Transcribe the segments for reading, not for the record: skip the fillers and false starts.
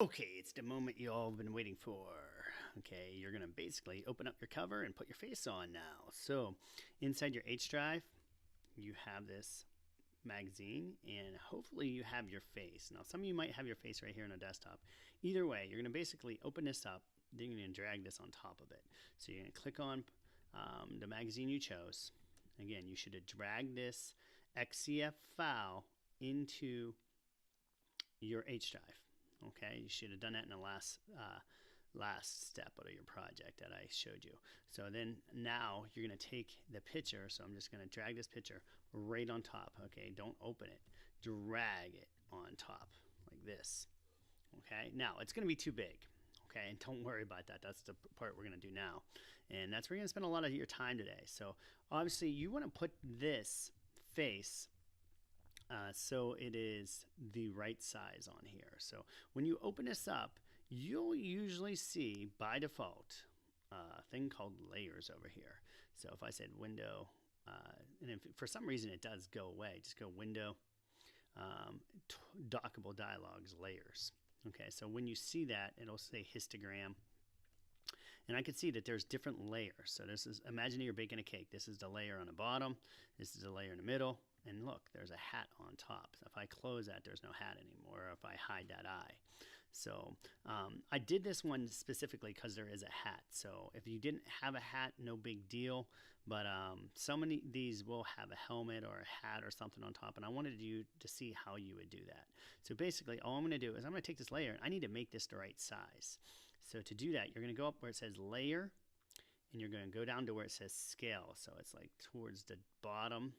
Okay, it's the moment you all have been waiting for. Okay, you're gonna basically open up your cover and put your face on now. So, inside your H drive, you have this magazine, and hopefully you have your face. Now, some of you might have your face right here on a desktop. Either way, you're gonna basically open this up. Then you're gonna drag this on top of it. So you're gonna click on the magazine you chose. Again, you should have dragged this XCF file into your H drive. Okay, you should have done that in the last step of your project that I showed you. So then now you're going to take the picture. So I'm just going to drag this picture right on top. Okay, don't open it. Drag it on top like this. Okay, now it's going to be too big. Okay, and don't worry about that. That's the part we're going to do now. And that's where you're going to spend a lot of your time today. So obviously you want to put this face so it is the right size on here. So when you open this up, you'll usually see by default a thing called layers over here. So if I said window, and if for some reason it does go away, just go window, dockable dialogues, layers. Okay, so when you see that, it'll say histogram. And I can see that there's different layers. So this is, imagine you're baking a cake. This is the layer on the bottom. This is the layer in the middle. And look, there's a hat on top. So if I close that, there's no hat anymore, or if I hide that eye. So I did this one specifically because there is a hat. So if you didn't have a hat, no big deal. But some of these will have a helmet or a hat or something on top. And I wanted you to see how you would do that. So basically, all I'm going to do is I'm going to take this layer, and I need to make this the right size. So to do that, you're going to go up where it says layer, and you're going to go down to where it says scale. So it's like towards the bottom.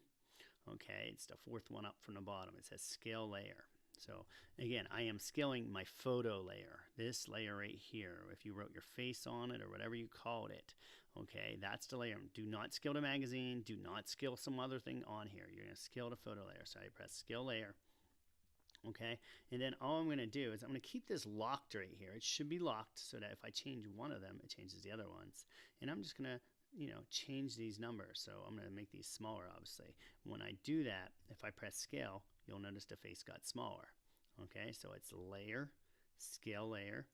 Okay, it's the fourth one up from the bottom. It says scale layer. So again, I am scaling my photo layer, this layer right here. If you wrote your face on it or whatever you called it, okay, that's the layer. Do not scale the magazine. Do not scale some other thing on here. You're going to scale the photo layer. So I press scale layer. Okay, and then all I'm going to do is I'm going to keep this locked right here. It should be locked so that if I change one of them, it changes the other ones. And I'm just going to change these numbers. So I'm going to make these smaller, obviously. When I do that, if I press scale, you'll notice the face got smaller. Okay, so it's layer, scale layer,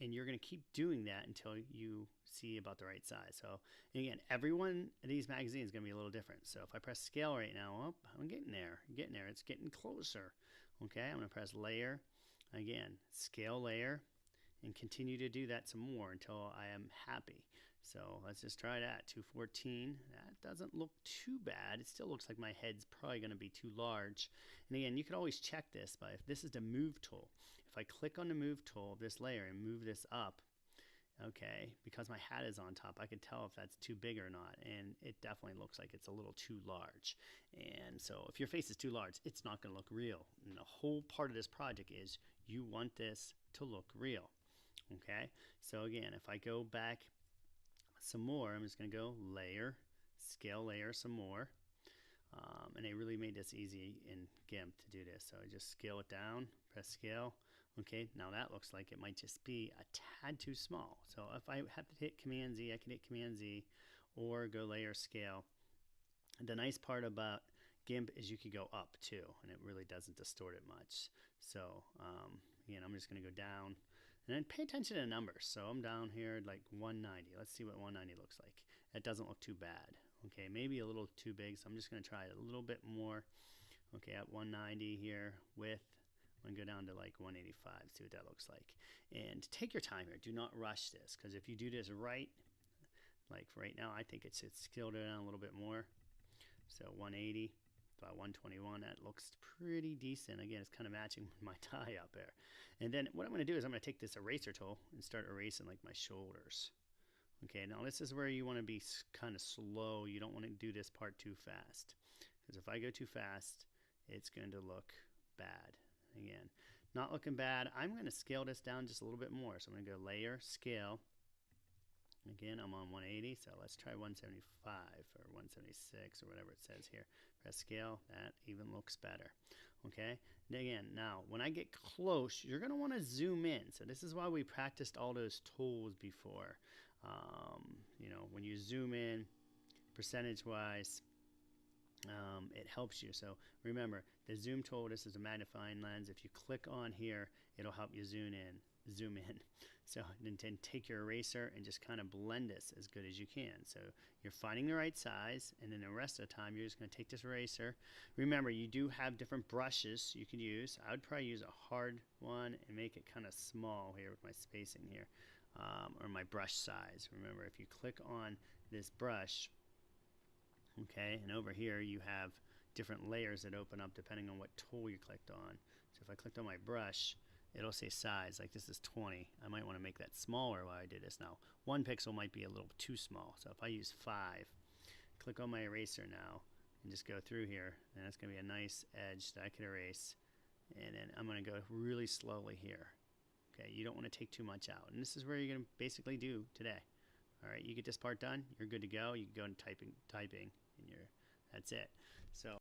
and you're going to keep doing that until you see about the right size. So again, every one of these magazines is going to be a little different. So if I press scale right now, oh, I'm getting there, it's getting closer. Okay, I'm going to press layer, again, scale layer, and continue to do that some more until I am happy. So let's just try that. 214. That doesn't look too bad. It still looks like my head's probably going to be too large. And again, you can always check this by if this is the move tool. If I click on the move tool of this layer and move this up, okay, because my hat is on top, I can tell if that's too big or not. And it definitely looks like it's a little too large. And so if your face is too large, it's not going to look real. And the whole part of this project is you want this to look real. Okay, so again, if I go back some more, I'm just going to go layer, scale layer some more. And they really made this easy in GIMP to do this. So I just scale it down, press scale. Okay, now that looks like it might just be a tad too small. So if I have to hit Command Z, I can hit Command Z or go layer scale. The nice part about GIMP is you could go up too, and it really doesn't distort it much. So again, I'm just going to go down, and then pay attention to the numbers. So I'm down here at like 190. Let's see what 190 looks like. It doesn't look too bad. Okay, maybe a little too big, so I'm just going to try it a little bit more. Okay, at 190 here with, I'm going to go down to like 185, see what that looks like. And take your time here. Do not rush this, because if you do this right, like right now, I think it's scaled it down a little bit more. So 180 by 121, that looks pretty decent. Again, it's kind of matching my tie up there. And then what I'm going to do is I'm going to take this eraser tool and start erasing like my shoulders. Okay, now this is where you want to be kind of slow. You don't want to do this part too fast, because if I go too fast, it's going to look bad. Again, not looking bad. I'm going to scale this down just a little bit more. So I'm going to go layer, scale. Again, I'm on 180, so let's try 175 or 176 or whatever it says here. Press scale, that even looks better. Okay, and again, now when I get close, you're going to want to zoom in. So this is why we practiced all those tools before. When you zoom in, percentage-wise, it helps you. So remember, the zoom tool, this is a magnifying lens. If you click on here, it'll help you zoom in. zoom in. So then take your eraser and just kind of blend this as good as you can. So you're finding the right size, and then the rest of the time you're just going to take this eraser. Remember, you do have different brushes you could use. I would probably use a hard one and make it kind of small here with my spacing here, or my brush size. Remember, if you click on this brush, okay, and over here you have different layers that open up depending on what tool you clicked on. So if I clicked on my brush, it'll say size, like this is 20. I might want to make that smaller while I do this. Now, 1 pixel might be a little too small, so if I use 5, click on my eraser now, and just go through here, and that's going to be a nice edge that I can erase. And then I'm going to go really slowly here. Okay, you don't want to take too much out. And this is where you're going to basically do today. All right, you get this part done, you're good to go. You can go and typing, and that's it. So